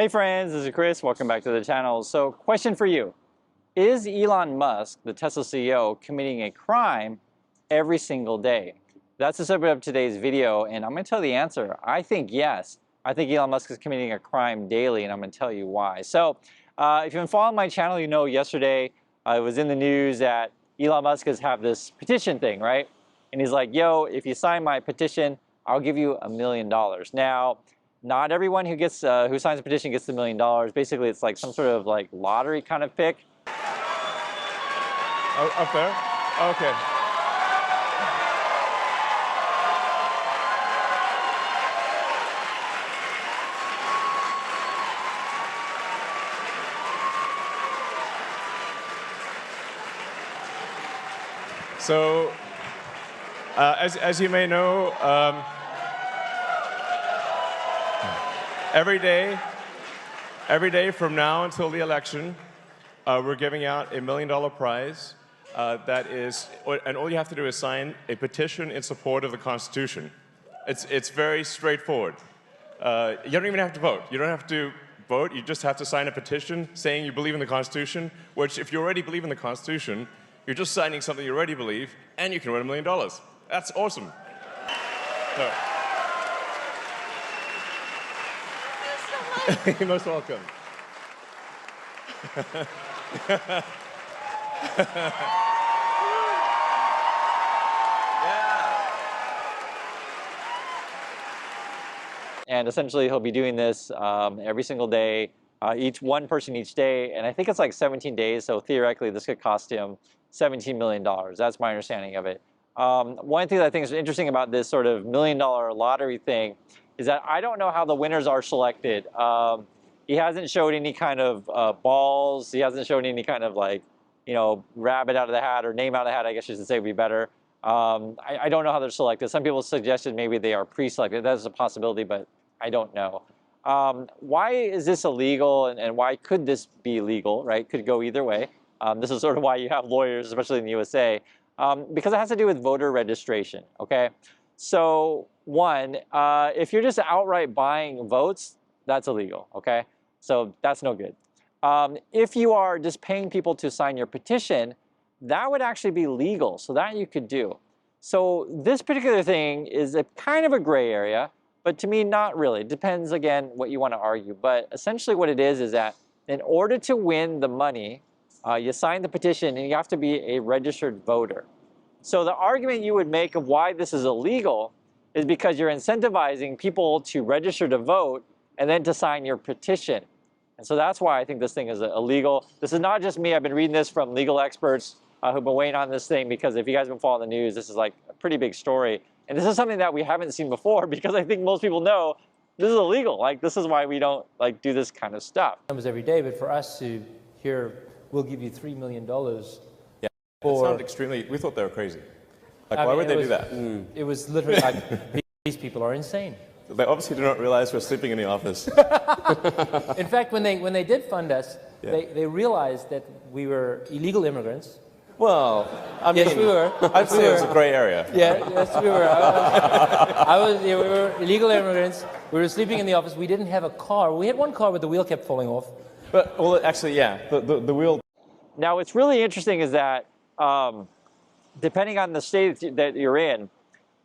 Hey friends, this is Chris. Welcome back to the channel. So, question for you. Is Elon Musk, the Tesla CEO, committing a crime every single day? That's the subject of today's video, and I'm going to tell you the answer. I think yes. I think Elon Musk is committing a crime daily, and I'm going to tell you why. So, if you've been following my channel, you know yesterday it was in the news that Elon Musk has have this petition thing, right? And he's like, yo, if you sign my petition, I'll give you $1 million. Now, not everyone who gets who signs a petition gets the $1 million. Basically, it's like some sort of like lottery kind of pick. Oh, up there? Okay. So, as you may know, every day from now until the election, we're giving out $1 million prize. That is, and all you have to do is sign a petition in support of the Constitution. It's very straightforward. You don't even have to vote. You don't have to vote. You just have to sign a petition saying you believe in the Constitution, which if you already believe in the Constitution, you're just signing something you already believe, and you can win $1 million. That's awesome. So, you're most welcome. And essentially, he'll be doing this every single day, one person each day. And I think it's like 17 days. So theoretically, this could cost him $17 million. That's my understanding of it. One thing that I think is interesting about this sort of $1 million lottery thing is that I don't know how the winners are selected. He hasn't showed any kind of balls. He hasn't shown any kind of like, rabbit out of the hat or name out of the hat, I guess you should say would be better. I don't know how they're selected. Some people suggested maybe they are pre-selected. That's a possibility, but I don't know. Why is this illegal and why could this be legal, right? Could go either way. This is sort of why you have lawyers, especially in the USA, because it has to do with voter registration, okay? So one, if you're just outright buying votes, that's illegal, okay? So that's no good. If you are just paying people to sign your petition, that would actually be legal, so that you could do. So this particular thing is a kind of a gray area, but to me, not really. It depends, again, what you want to argue. But essentially what it is that in order to win the money, you sign the petition and you have to be a registered voter. So the argument you would make of why this is illegal is because you're incentivizing people to register to vote and then to sign your petition. And so that's why I think this thing is illegal. This is not just me. I've been reading this from legal experts who've been weighing on this thing, because if you guys have been following the news, this is like a pretty big story. And this is something that we haven't seen before, because I think most people know this is illegal. Like, this is why we don't like do this kind of stuff. Numbers every day, but for us to hear, we'll give you $3 million. Yeah, it sounded extremely, we thought they were crazy. Like, why would they do that? It was literally like, these people are insane. They obviously do not realize we're sleeping in the office. In fact, when they did fund us, they realized that we were illegal immigrants. Well, I mean, yes, we were. I'd say it was a gray area. Yeah, yes, we were. We were illegal immigrants. We were sleeping in the office. We didn't have a car. We had one car, but the wheel kept falling off. But, well, actually, yeah, the wheel. Now, what's really interesting is that depending on the state that you're in,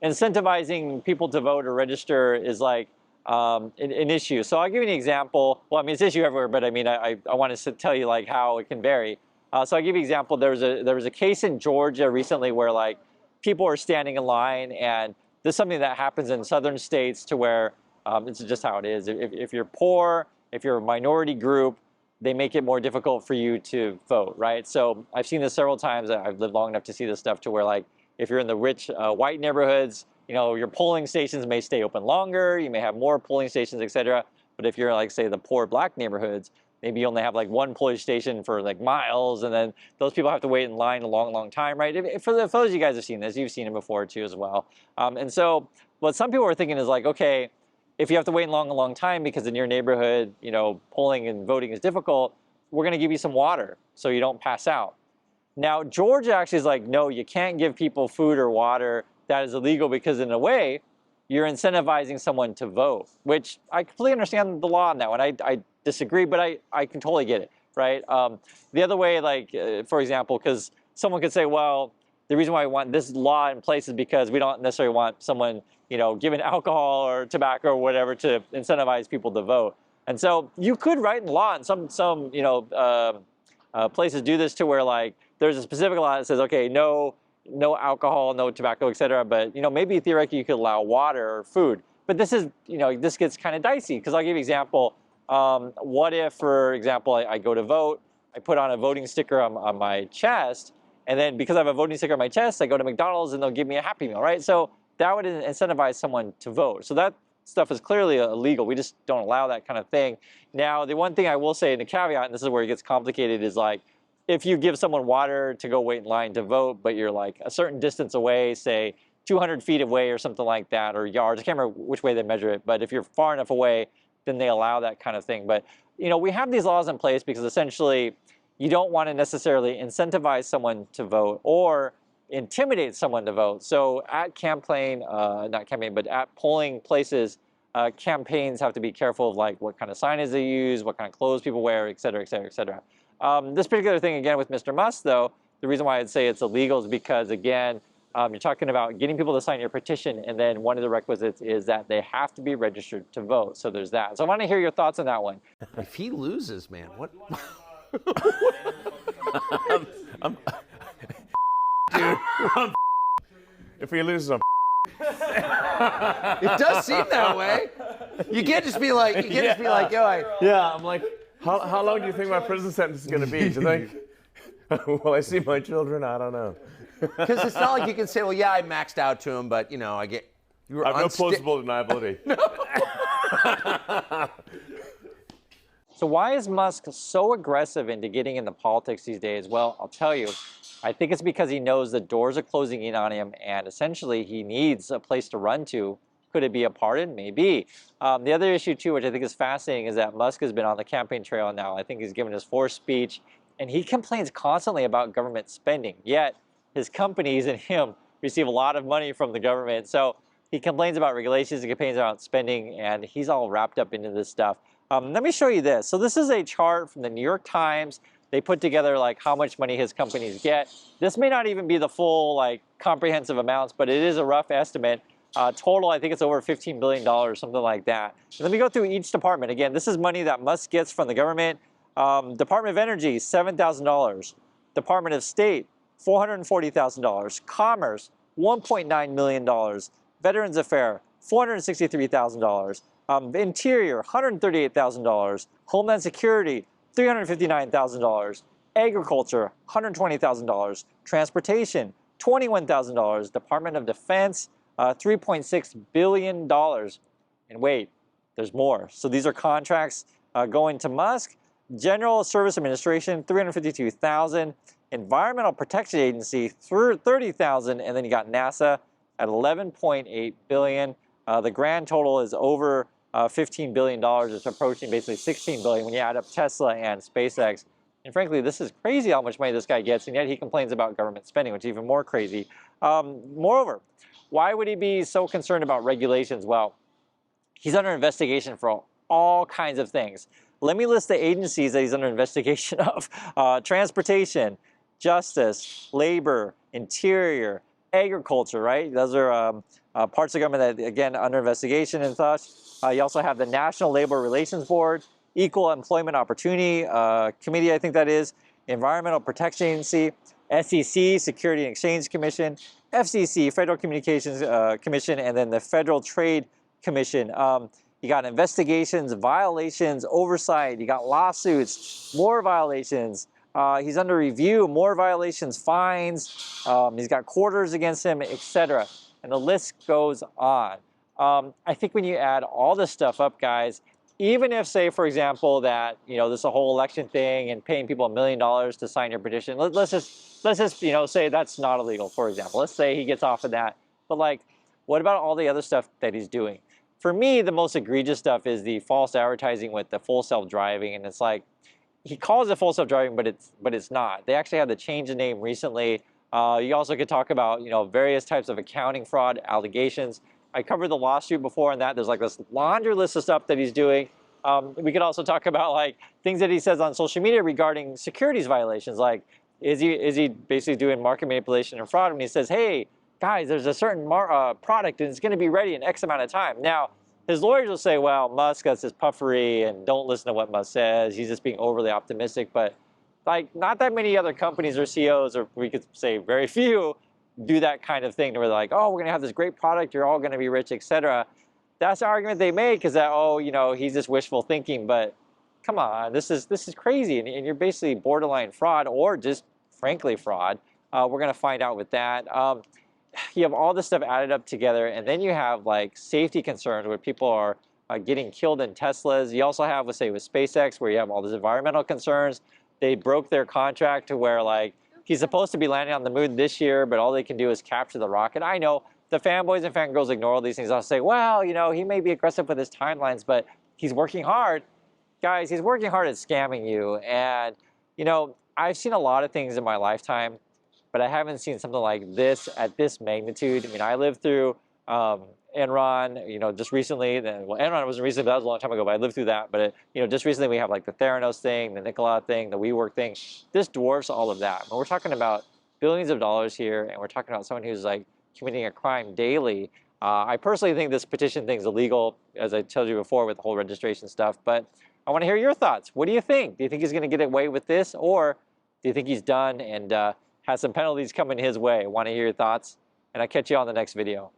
incentivizing people to vote or register is like an issue. So I'll give you an example. Well, I mean, it's an issue everywhere, but I mean, I want to tell you like how it can vary. So I'll give you an example. There was a case in Georgia recently where like people are standing in line, and this is something that happens in southern states to where it's just how it is. If you're poor, if you're a minority group, they make it more difficult for you to vote, right? So I've seen this several times. I've lived long enough to see this stuff to where like if you're in the rich white neighborhoods, your polling stations may stay open longer. You may have more polling stations, etc. But if you're like, say, the poor black neighborhoods, maybe you only have like one polling station for like miles, and then those people have to wait in line a long, long time, right? For those of you guys have seen this, you've seen it before too as well. And so what some people are thinking is like, okay, if you have to wait a long time because in your neighborhood, polling and voting is difficult, we're going to give you some water so you don't pass out. Now, Georgia actually is like, no, you can't give people food or water. That is illegal because in a way, you're incentivizing someone to vote, which I completely understand the law on that one. I disagree, but I can totally get it, right? The other way, like, for example, because someone could say, well, the reason why we want this law in place is because we don't necessarily want someone, giving alcohol or tobacco or whatever to incentivize people to vote. And so you could write in law, and some places do this to where, like, there's a specific law that says, okay, no alcohol, no tobacco, etc. But maybe theoretically you could allow water or food. But this is, this gets kind of dicey, because I'll give you an example. What if, for example, I go to vote, I put on a voting sticker on my chest, and then because I have a voting sticker on my chest, I go to McDonald's and they'll give me a Happy Meal, right? So that would incentivize someone to vote. So that stuff is clearly illegal. We just don't allow that kind of thing. Now, the one thing I will say in the caveat, and this is where it gets complicated, is like, if you give someone water to go wait in line to vote, but you're like a certain distance away, say 200 feet away or something like that, or yards, I can't remember which way they measure it, but if you're far enough away, then they allow that kind of thing. But we have these laws in place because essentially you don't want to necessarily incentivize someone to vote or intimidate someone to vote. So at at polling places, campaigns have to be careful of like what kind of signage they use, what kind of clothes people wear, et cetera, et cetera, et cetera. This particular thing, again, with Mr. Musk, though, the reason why I'd say it's illegal is because, again, you're talking about getting people to sign your petition, and then one of the requisites is that they have to be registered to vote. So there's that. So I want to hear your thoughts on that one. If he loses, man, what? Dude, if he loses, I'm It does seem that way. You can't just be like, yo, Yeah, I'm like, how long do you think my prison sentence is going to be? Do you think? Will I see my children? I don't know. because it's not like you can say, well, yeah, I maxed out to him, but I get. You were I have no plausible deniability. So why is Musk so aggressive into getting into politics these days? Well, I'll tell you. I think it's because he knows the doors are closing in on him, and essentially he needs a place to run to. Could it be a pardon? Maybe. The other issue, too, which I think is fascinating, is that Musk has been on the campaign trail now. I think he's given his fourth speech, and he complains constantly about government spending. Yet his companies and him receive a lot of money from the government. So he complains about regulations, he complains about spending, and he's all wrapped up into this stuff. Let me show you this. So this is a chart from the New York Times. They put together like how much money his companies get. This may not even be the full like comprehensive amounts, but it is a rough estimate. Total, I think it's over $15 billion, something like that. Let me go through each department. Again, this is money that Musk gets from the government. Department of Energy, $7,000. Department of State, $440,000. Commerce, $1.9 million. Veterans Affairs, $463,000. Interior, $138,000. Homeland Security, $359,000. Agriculture, $120,000. Transportation, $21,000. Department of Defense, $3.6 billion. And wait, there's more. So these are contracts going to Musk. General Service Administration, $352,000. Environmental Protection Agency, $30,000. And then you got NASA at $11.8 billion. The grand total is over $15 billion. It's approaching basically $16 billion when you add up Tesla and SpaceX. And frankly, this is crazy how much money this guy gets, and yet he complains about government spending, which is even more crazy. Moreover, why would he be so concerned about regulations? Well, he's under investigation for all kinds of things. Let me list the agencies that he's under investigation of. Transportation, Justice, Labor, Interior, Agriculture, right? Those are parts of government that, again, under investigation and such. You also have the National Labor Relations Board, Equal Employment Opportunity Committee, I think that is, Environmental Protection Agency, SEC, Security and Exchange Commission, FCC, Federal Communications Commission, and then the Federal Trade Commission. You got investigations, violations, oversight. You got lawsuits, more violations. He's under review, more violations, fines. He's got quarters against him, etc. And the list goes on. I think when you add all this stuff up, guys, even if, say, for example, that this whole election thing and paying people $1 million to sign your petition, let's just say that's not illegal, for example. Let's say he gets off of that. But like, what about all the other stuff that he's doing? For me, the most egregious stuff is the false advertising with the full self-driving, and it's like he calls it full self-driving, but it's not. They actually had to change the name recently. You also could talk about various types of accounting fraud allegations. I covered the lawsuit before on that. There's like this laundry list of stuff that he's doing. We could also talk about like things that he says on social media regarding securities violations. Like, is he basically doing market manipulation and fraud when he says, hey, guys, there's a certain product and it's going to be ready in X amount of time. Now, his lawyers will say, well, Musk, that's his puffery and don't listen to what Musk says. He's just being overly optimistic. But like, not that many other companies or CEOs, or we could say very few, do that kind of thing where they're like, oh, we're going to have this great product, you're all going to be rich, etc. That's the argument they make, is that, oh, you know, he's just wishful thinking. But come on, this is crazy, and you're basically borderline fraud, or just frankly fraud. We're going to find out with that. You have all this stuff added up together, and then you have like safety concerns where people are getting killed in Teslas. You also have, let's say, with SpaceX, where you have all these environmental concerns. They broke their contract to where like he's supposed to be landing on the moon this year, but all they can do is capture the rocket. I know the fanboys and fangirls ignore all these things. I'll say, well, you know, he may be aggressive with his timelines, but he's working hard. Guys, he's working hard at scamming you. And, you know, I've seen a lot of things in my lifetime, but I haven't seen something like this at this magnitude. I mean, I lived through Enron, you know, just recently. Well, Enron wasn't recently, but that was a long time ago, but I lived through that. But, you know, just recently we have like the Theranos thing, the Nikola thing, the WeWork thing. This dwarfs all of that. But we're talking about billions of dollars here, and we're talking about someone who's like committing a crime daily. I personally think this petition thing is illegal, as I told you before, with the whole registration stuff. But I want to hear your thoughts. What do you think? Do you think he's going to get away with this, or do you think he's done and has some penalties coming his way? I want to hear your thoughts, and I'll catch you on the next video.